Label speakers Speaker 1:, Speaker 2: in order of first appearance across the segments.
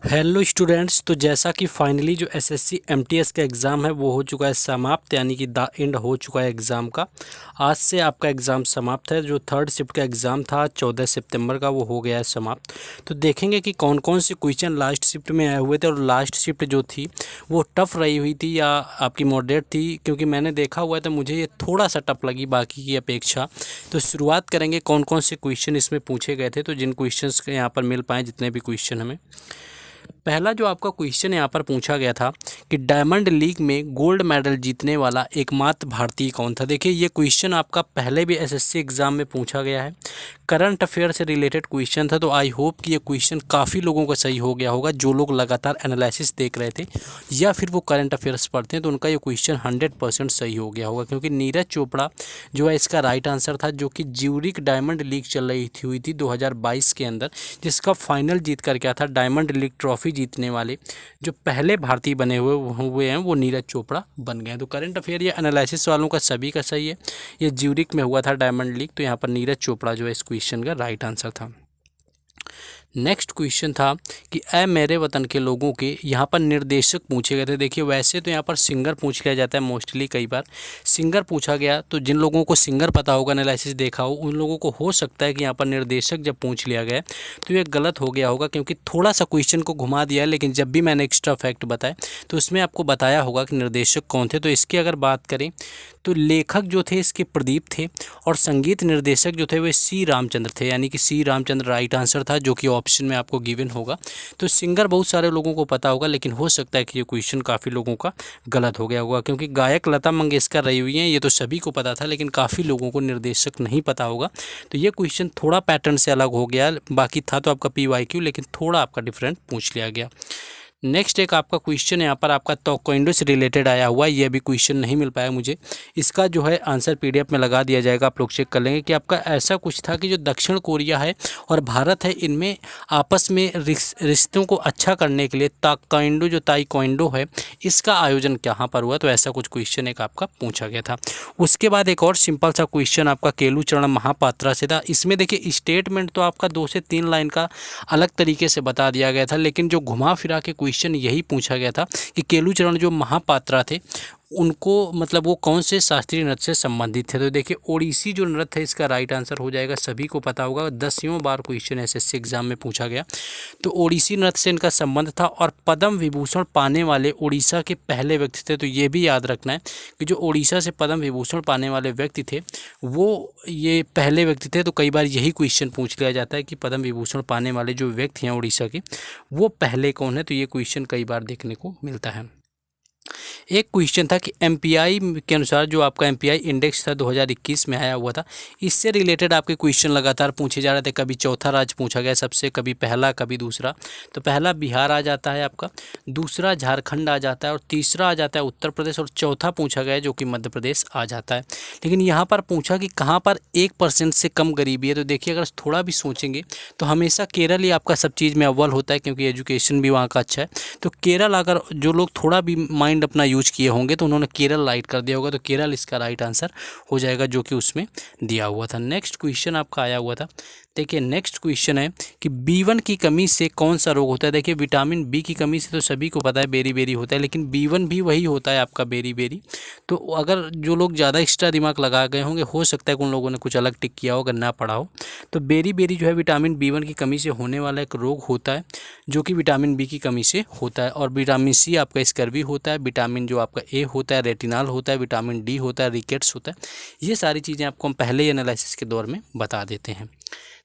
Speaker 1: Hello students. तो जैसा कि फाइनली जो एसएससी एमटीएस का एग्ज़ाम है वो हो चुका है समाप्त, यानी कि द एंड हो चुका है एग्ज़ाम का। आज से आपका एग्ज़ाम समाप्त है। जो थर्ड शिफ्ट का एग्ज़ाम था 14 सितंबर का, वो हो गया है समाप्त। तो देखेंगे कि कौन कौन से क्वेश्चन लास्ट शिफ्ट में आए हुए थे, और लास्ट शिफ्ट जो थी वो टफ़ रही हुई थी या आपकी मॉडरेट थी, क्योंकि मैंने देखा हुआ है तो मुझे ये थोड़ा सा टफ लगी बाकी की अपेक्षा। तो शुरुआत करेंगे कौन कौन से क्वेश्चन इसमें पूछे गए थे। तो जिन क्वेश्चंस के यहाँ पर मिल पाए, जितने भी क्वेश्चन हमें, पहला जो आपका क्वेश्चन यहाँ पर पूछा गया था कि डायमंड लीग में गोल्ड मेडल जीतने वाला एकमात्र भारतीय कौन था। देखिए, ये क्वेश्चन आपका पहले भी एसएससी एग्ज़ाम में पूछा गया है। करंट अफेयर से रिलेटेड क्वेश्चन था। तो आई होप कि ये क्वेश्चन काफ़ी लोगों का सही हो गया होगा, जो लोग लगातार एनालिसिस देख रहे थे या फिर वो करंट अफेयर्स पढ़ते हैं, तो उनका ये क्वेश्चन 100% सही हो गया होगा। क्योंकि नीरज चोपड़ा जो है इसका राइट आंसर था, जो कि ज्यूरिक डायमंड लीग चल रही थी हुई थी 2022 के अंदर, जिसका फाइनल जीत कर क्या था, डायमंड लीग ट्रॉफी जीतने वाले जो पहले भारतीय बने हुए हैं वो नीरज चोपड़ा बन गए हैं। तो करंट अफेयर या एनालिसिस वालों का सभी का सही है। ये ज्यूरिक में हुआ था डायमंड लीग, तो यहाँ पर नीरज चोपड़ा जो है इस क्वेश्चन का राइट आंसर था। नेक्स्ट क्वेश्चन था कि ऐ मेरे वतन के लोगों के, यहाँ पर निर्देशक पूछे गए थे। देखिए, वैसे तो यहाँ पर सिंगर पूछ लिया जाता है मोस्टली, कई बार सिंगर पूछा गया। तो जिन लोगों को सिंगर पता होगा, एनालिसिस देखा हो, उन लोगों को हो सकता है कि यहाँ पर निर्देशक जब पूछ लिया गया तो ये गलत हो गया होगा, क्योंकि थोड़ा सा क्वेश्चन को घुमा दिया है। लेकिन जब भी मैंने एक्स्ट्रा फैक्ट बताए तो उसमें आपको बताया होगा कि निर्देशक कौन थे। तो इसकी अगर बात करें तो लेखक जो थे इसके प्रदीप थे, और संगीत निर्देशक जो थे वे सी रामचंद्र थे, यानी कि सी रामचंद्र राइट आंसर था, जो कि ऑप्शन में आपको गिवन होगा। तो सिंगर बहुत सारे लोगों को पता होगा, लेकिन हो सकता है कि ये क्वेश्चन काफ़ी लोगों का गलत हो गया होगा, क्योंकि गायक लता मंगेशकर रही हुई हैं, ये तो सभी को पता था, लेकिन काफ़ी लोगों को निर्देशक नहीं पता होगा। तो ये क्वेश्चन थोड़ा पैटर्न से अलग हो गया। बाकी था तो आपका PYQ, लेकिन थोड़ा आपका डिफरेंट पूछ लिया गया। नेक्स्ट एक आपका क्वेश्चन यहाँ पर आपका ताइक्वांडो से रिलेटेड आया हुआ है। ये भी क्वेश्चन नहीं मिल पाया मुझे। इसका जो है आंसर PDF में लगा दिया जाएगा, आप लोग चेक कर लेंगे कि आपका ऐसा कुछ था कि जो दक्षिण कोरिया है और भारत है, इनमें आपस में रिश्तों को अच्छा करने के लिए ताइक्वांडो है, इसका आयोजन कहाँ पर हुआ। तो ऐसा कुछ क्वेश्चन एक आपका पूछा गया था। उसके बाद एक और सिंपल सा क्वेश्चन आपका केलुचरण महापात्रा से था। इसमें देखिए, स्टेटमेंट तो आपका 2 से 3 लाइन का अलग तरीके से बता दिया गया था, लेकिन जो घुमा फिरा के क्वेश्चन यही पूछा गया था कि केलुचरण जो महापात्रा थे, उनको मतलब वो कौन से शास्त्रीय नृत्य से संबंधित थे। तो देखिए, ओडिसी जो नृत्य है इसका राइट आंसर हो जाएगा, सभी को पता होगा, 10वीं बार क्वेश्चन एसएससी एग्जाम में पूछा गया। तो ओडिसी नृत्य से इनका संबंध था, और पद्म विभूषण पाने वाले उड़ीसा के पहले व्यक्ति थे। तो ये भी याद रखना है कि जो उड़ीसा से पद्म विभूषण पाने वाले व्यक्ति थे वो ये पहले व्यक्ति थे। तो कई बार यही क्वेश्चन पूछ लिया जाता है कि पद्म विभूषण पाने वाले जो व्यक्ति हैं उड़ीसा के, वो पहले कौन है। तो ये क्वेश्चन कई बार देखने को मिलता है। एक क्वेश्चन था कि MPI के अनुसार जो आपका MPI इंडेक्स था 2021 में आया हुआ था, इससे रिलेटेड आपके क्वेश्चन लगातार पूछे जा रहे थे। कभी चौथा राज्य पूछा गया सबसे, कभी पहला, कभी दूसरा। तो पहला बिहार आ जाता है आपका, दूसरा झारखंड आ जाता है, और तीसरा आ जाता है उत्तर प्रदेश, और चौथा पूछा गया जो कि मध्य प्रदेश आ जाता है। लेकिन यहाँ पर पूछा कि कहाँ पर 1% से कम गरीबी है। तो देखिए, अगर थोड़ा भी सोचेंगे तो हमेशा केरल ही आपका सब चीज़ में अव्वल होता है, क्योंकि एजुकेशन भी वहाँ का अच्छा है। तो केरल, अगर जो लोग थोड़ा भी माइंड अपना यूज किए होंगे तो उन्होंने केरल राइट कर दिया होगा। तो केरल इसका राइट आंसर हो जाएगा, जो कि उसमें दिया हुआ था। नेक्स्ट क्वेश्चन आपका आया हुआ था। देखिए, नेक्स्ट क्वेश्चन है कि B1 की कमी से कौन सा रोग होता है। देखिए, विटामिन B की कमी से तो सभी को पता है बेरी होता है, लेकिन B1 भी वही होता है आपका बेरी। तो अगर जो लोग ज़्यादा एक्स्ट्रा दिमाग लगा गए होंगे, हो सकता है कि उन लोगों ने कुछ अलग टिक किया हो, अगर ना पढ़ा हो। तो बेरी जो है विटामिन B1 की कमी से होने वाला एक रोग होता है, जो कि विटामिन B की कमी से होता है। और विटामिन C आपका स्कर्वी होता है, विटामिन जो आपका A होता है रेटिनॉल होता है, विटामिन D होता है रिकेट्स होता है। ये सारी चीज़ें आपको हम पहले ही एनालिसिस के दौर में बता देते हैं।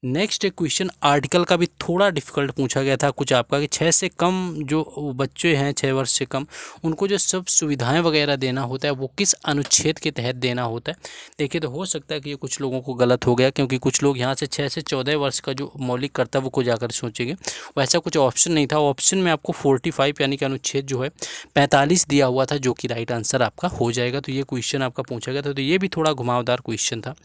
Speaker 1: नेक्स्ट एक क्वेश्चन आर्टिकल का भी थोड़ा डिफिकल्ट पूछा गया था कुछ आपका, कि 6 से कम जो बच्चे हैं, 6 वर्ष से कम, उनको जो सब सुविधाएं वगैरह देना होता है वो किस अनुच्छेद के तहत देना होता है। देखिए, तो हो सकता है कि ये कुछ लोगों को गलत हो गया, क्योंकि कुछ लोग यहाँ से 6 से 14 वर्ष का जो मौलिक कर्तव्य को जाकर सोचेंगे, वैसा कुछ ऑप्शन नहीं था। ऑप्शन में आपको 45 यानी कि अनुच्छेद जो है 45 दिया हुआ था, जो कि राइट आंसर आपका हो जाएगा। तो ये क्वेश्चन आपका पूछा गया था, तो ये भी थोड़ा घुमावदार क्वेश्चन था।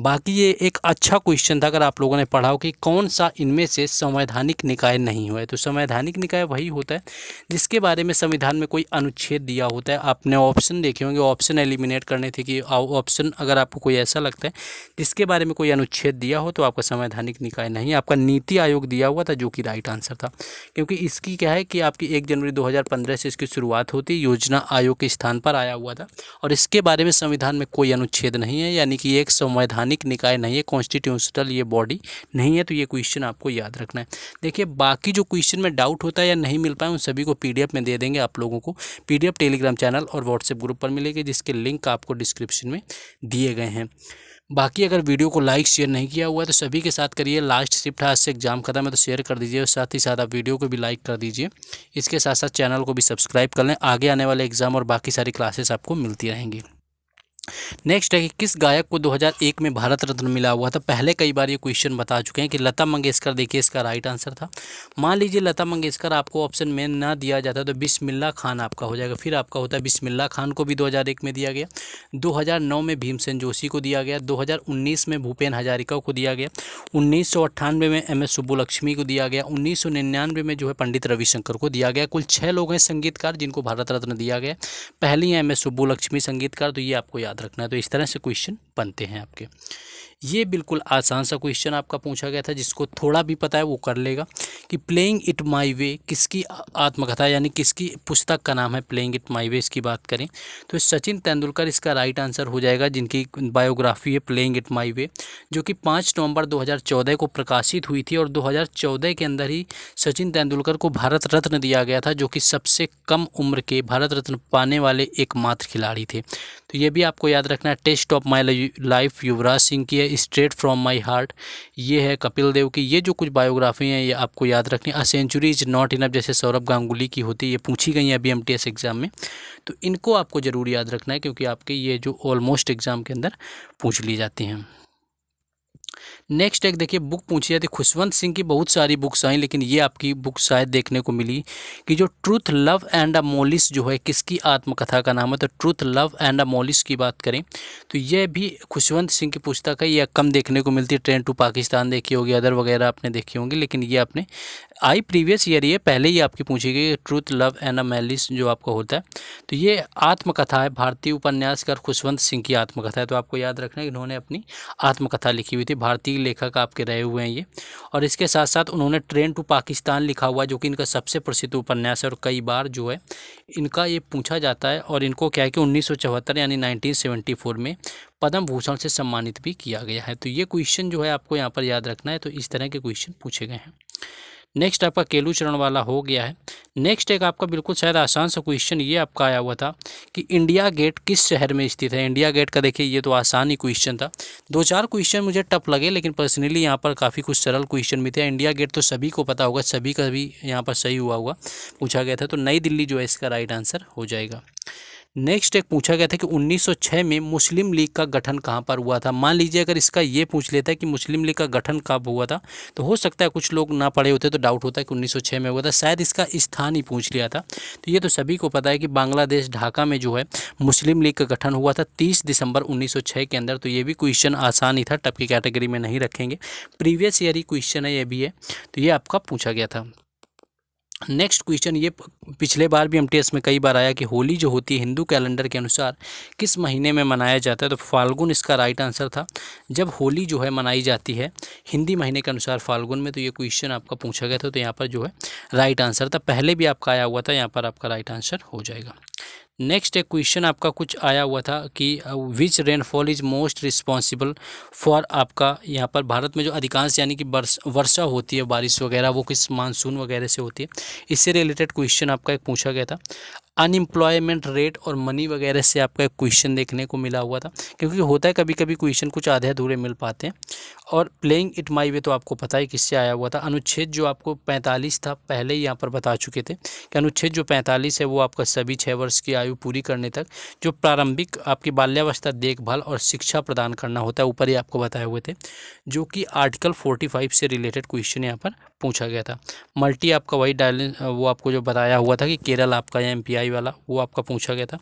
Speaker 1: बाकी ये एक अच्छा क्वेश्चन था, अगर आप लोगों ने पढ़ा हो कि कौन सा इनमें से संवैधानिक निकाय नहीं हुआ है। तो संवैधानिक निकाय वही होता है जिसके बारे में संविधान में कोई अनुच्छेद दिया होता है। आपने ऑप्शन देखे होंगे, ऑप्शन एलिमिनेट करने थे कि ऑप्शन अगर आपको कोई ऐसा लगता है जिसके बारे में कोई अनुच्छेद दिया हो तो आपका संवैधानिक निकाय नहीं। आपका नीति आयोग दिया हुआ था जो कि राइट आंसर था, क्योंकि इसकी क्या है कि आपकी 1 जनवरी 2015 से इसकी शुरुआत होती है, योजना आयोग के स्थान पर आया हुआ था और इसके बारे में संविधान में कोई अनुच्छेद नहीं है, यानी कि एक संवैधानिक निकाय नहीं है, कॉन्स्टिट्यूशनल ये बॉडी नहीं है। तो ये क्वेश्चन आपको याद रखना है। देखिए बाकी जो क्वेश्चन में डाउट होता है या नहीं मिल पाए उन सभी को PDF में दे देंगे आप लोगों को। PDF टेलीग्राम चैनल और व्हाट्सएप ग्रुप पर मिलेगी, जिसके लिंक आपको डिस्क्रिप्शन में दिए गए हैं। बाकी अगर वीडियो को लाइक शेयर नहीं किया हुआ है तो सभी के साथ करिए। लास्ट शिफ्ट है, आज से एग्जाम खत्म है तो शेयर कर दीजिए और साथ ही साथ आप वीडियो को भी लाइक कर दीजिए। इसके साथ साथ चैनल को भी सब्सक्राइब कर लें, आगे आने वाले एग्जाम और बाकी सारी क्लासेस आपको मिलती रहेंगी। नेक्स्ट है कि किस गायक को 2001 में भारत रत्न मिला हुआ था। पहले कई बार ये क्वेश्चन बता चुके हैं कि लता मंगेशकर, देखिए इसका राइट आंसर था। मान लीजिए लता मंगेशकर आपको ऑप्शन में ना दिया जाता तो बिस्मिल्लाह खान आपका हो जाएगा। फिर आपका होता है बिस्मिल्लाह खान को भी 2001 में दिया गया, 2009 में भीमसेन जोशी को दिया गया, 2019 में भूपेन हजारिका को दिया गया, 1998 में MS सुब्बुलक्ष्मी को दिया गया, 1999 में जो है पंडित रविशंकर को दिया गया। कुल 6 लोग हैं संगीतकार जिनको भारत रत्न दिया गया। पहली है MS सुब्बुलक्ष्मी संगीतकार, तो ये आपको याद रखना है। तो इस तरह से क्वेश्चन बनते हैं आपके। ये बिल्कुल आसान सा क्वेश्चन आपका पूछा गया था, जिसको थोड़ा भी पता है वो कर लेगा कि प्लेइंग इट माई वे किसकी आत्मकथा यानी किसकी पुस्तक का नाम है। प्लेइंग इट माई वे इसकी बात करें तो सचिन तेंदुलकर इसका राइट आंसर हो जाएगा, जिनकी बायोग्राफी है प्लेइंग इट माई वे, जो कि 5 नवंबर 2014 को प्रकाशित हुई थी। और 2014 के अंदर ही सचिन तेंदुलकर को भारत रत्न दिया गया था, जो कि सबसे कम उम्र के भारत रत्न पाने वाले एकमात्र खिलाड़ी थे। तो ये भी आपको याद रखना है। Test of my life Yuvraj Singh की है, स्ट्रेट फ्रॉम माई हार्ट ये है कपिल देव की। ये जो कुछ बायोग्राफी हैं ये आपको याद रखनी है। A century is not enough जैसे सौरभ गांगुली की होती है, ये पूछी गई है अभी MTS एग्जाम में, तो इनको आपको ज़रूर याद रखना है क्योंकि आपके ये जो ऑलमोस्ट एग्जाम के अंदर पूछ ली जाती हैं। नेक्स्ट एक देखिए बुक पूछी जाती है। खुशवंत सिंह की बहुत सारी बुक्स आई, लेकिन ये आपकी बुक शायद देखने को मिली कि जो truth love and a mollies जो है किसकी आत्मकथा का नाम है। तो truth love and a mollies की बात करें तो ये भी खुशवंत सिंह की पुस्तक है। ये कम देखने को मिलती है। ट्रेन टू पाकिस्तान देखी होगी, अदर वगैरह आपने देखी होंगी, लेकिन ये आपने आई प्रीवियस ईयर, ये पहले ही आपकी पूछी गई truth love and a mollies जो आपका होता है। तो ये आत्मकथा है, भारतीय उपन्यासकार खुशवंत सिंह की आत्मकथा है। तो आपको याद रखना है इन्होंने अपनी आत्मकथा लिखी हुई थी। भारतीय लेखक आपके रहे हुए हैं ये। और इसके साथ साथ उन्होंने ट्रेन टू पाकिस्तान लिखा हुआ जो कि इनका सबसे प्रसिद्ध उपन्यास है और कई बार जो है इनका ये पूछा जाता है। और इनको क्या है कि 1974 यानी 1974 में पद्म भूषण से सम्मानित भी किया गया है। तो ये क्वेश्चन जो है आपको यहाँ पर याद रखना है। तो इस तरह के क्वेश्चन पूछे गए हैं। नेक्स्ट आपका केलू चरण वाला हो गया है। नेक्स्ट एक आपका बिल्कुल शायद आसान सा क्वेश्चन ये आपका आया हुआ था कि इंडिया गेट किस शहर में स्थित है। इंडिया गेट का देखिए ये तो आसान ही क्वेश्चन था। 2-4 क्वेश्चन मुझे टफ लगे, लेकिन पर्सनली यहाँ पर काफ़ी कुछ सरल क्वेश्चन भी थे। इंडिया गेट तो सभी को पता होगा, सभी का भी यहाँ पर सही हुआ होगा, पूछा गया था। तो नई दिल्ली जो है इसका राइट आंसर हो जाएगा। नेक्स्ट एक पूछा गया था कि 1906 में मुस्लिम लीग का गठन कहाँ पर हुआ था। मान लीजिए अगर इसका ये पूछ लेता है कि मुस्लिम लीग का गठन कब हुआ था, तो हो सकता है कुछ लोग ना पढ़े होते तो डाउट होता है कि 1906 में हुआ था। शायद इसका स्थान ही पूछ लिया था। तो ये तो सभी को पता है कि बांग्लादेश ढाका में जो है मुस्लिम लीग का गठन हुआ था 30 दिसंबर 1906 के अंदर। तो ये भी क्वेश्चन आसान ही था, टफ की कैटेगरी में नहीं रखेंगे, प्रीवियस ईयर ही क्वेश्चन है ये भी है। तो ये आपका पूछा गया था। नेक्स्ट क्वेश्चन ये पिछले बार भी MTS में कई बार आया कि होली जो होती है हिंदू कैलेंडर के अनुसार किस महीने में मनाया जाता है। तो फाल्गुन इसका राइट आंसर था। जब होली जो है मनाई जाती है हिंदी महीने के अनुसार फाल्गुन में। तो ये क्वेश्चन आपका पूछा गया था, तो यहाँ पर जो है राइट आंसर था। पहले भी आपका आया हुआ था, यहाँ पर आपका राइट आंसर हो जाएगा। नेक्स्ट एक क्वेश्चन आपका कुछ आया हुआ था कि which rainfall is most responsible for, आपका यहाँ पर भारत में जो अधिकांश यानी कि वर्षा होती है, बारिश वगैरह, वो किस मानसून वगैरह से होती है। इससे रिलेटेड क्वेश्चन आपका एक पूछा गया था। अनएम्प्लॉयमेंट रेट और मनी वगैरह से आपका एक क्वेश्चन देखने को मिला हुआ था, क्योंकि होता है कभी कभी क्वेश्चन कुछ आधे अधूरे मिल पाते हैं। और प्लेइंग इट माई वे तो आपको पता है किससे आया हुआ था। अनुच्छेद जो आपको 45 था, पहले ही यहाँ पर बता चुके थे कि अनुच्छेद जो 45 है वो आपका सभी 6 वर्ष की आयु पूरी करने तक जो प्रारंभिक आपकी बाल्यावस्था देखभाल और शिक्षा प्रदान करना होता है, ऊपर ही आपको बताए हुए थे, जो कि आर्टिकल 45 से रिलेटेड क्वेश्चन यहाँ पर पूछा गया था। मल्टी आपका वही वो आपको जो बताया हुआ था कि केरल आपका या एमपीआई वाला वो आपका पूछा गया था।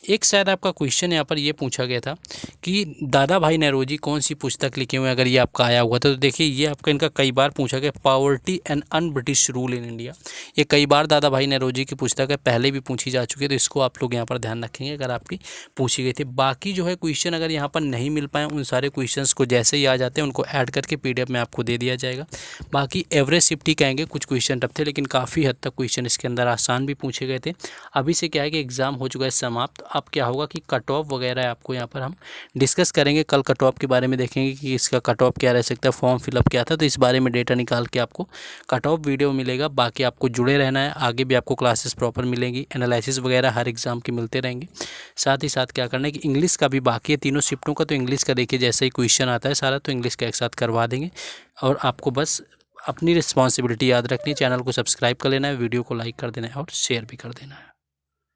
Speaker 1: एक शायद आपका क्वेश्चन यहाँ पर ये पूछा गया था कि दादा भाई नौरोजी कौन सी पुस्तक लिखे हुए हैं, अगर ये आपका आया हुआ था तो देखिए ये आपका इनका कई बार पूछा गया, poverty and un British rule in India. ये कई बार दादा भाई नौरोजी की पुस्तक है, पहले भी पूछी जा चुकी है, तो इसको आप लोग यहाँ पर ध्यान रखेंगे अगर आपकी पूछी गई थी। बाकी जो है क्वेश्चन अगर यहाँ पर नहीं मिल पाए, उन सारे क्वेश्चंस को जैसे ही आ जाते हैं उनको ऐड करके पीडीएफ में आपको दे दिया जाएगा। बाकी एवरेज शिफ्ट ही कहेंगे, कुछ क्वेश्चन टफ थे लेकिन काफ़ी हद तक क्वेश्चन इसके अंदर आसान भी पूछे गए थे। अभी से क्या है कि एग्ज़ाम हो चुका है समाप्त, अब क्या होगा कि कट ऑफ वगैरह आपको यहाँ पर हम डिस्कस करेंगे। कल कट ऑफ के बारे में देखेंगे कि इसका कट ऑफ क्या रह सकता है, फॉर्म फिलअप क्या था, तो इस बारे में डेटा निकाल के आपको कट ऑफ वीडियो मिलेगा। बाकी आपको जुड़े रहना है, आगे भी आपको क्लासेस प्रॉपर मिलेंगी, एनालिसिस वगैरह हर एग्ज़ाम के मिलते रहेंगे। साथ ही साथ क्या करना है कि इंग्लिश का भी बाकी है तीनों शिफ्टों का, तो इंग्लिश का देखिए जैसे ही क्वेश्चन आता है सारा तो इंग्लिश का एक साथ करवा देंगे। और आपको बस अपनी रिस्पॉन्सिबिलिटी याद रखनी है, चैनल को सब्सक्राइब कर लेना है, वीडियो को लाइक कर देना है और शेयर भी कर देना है।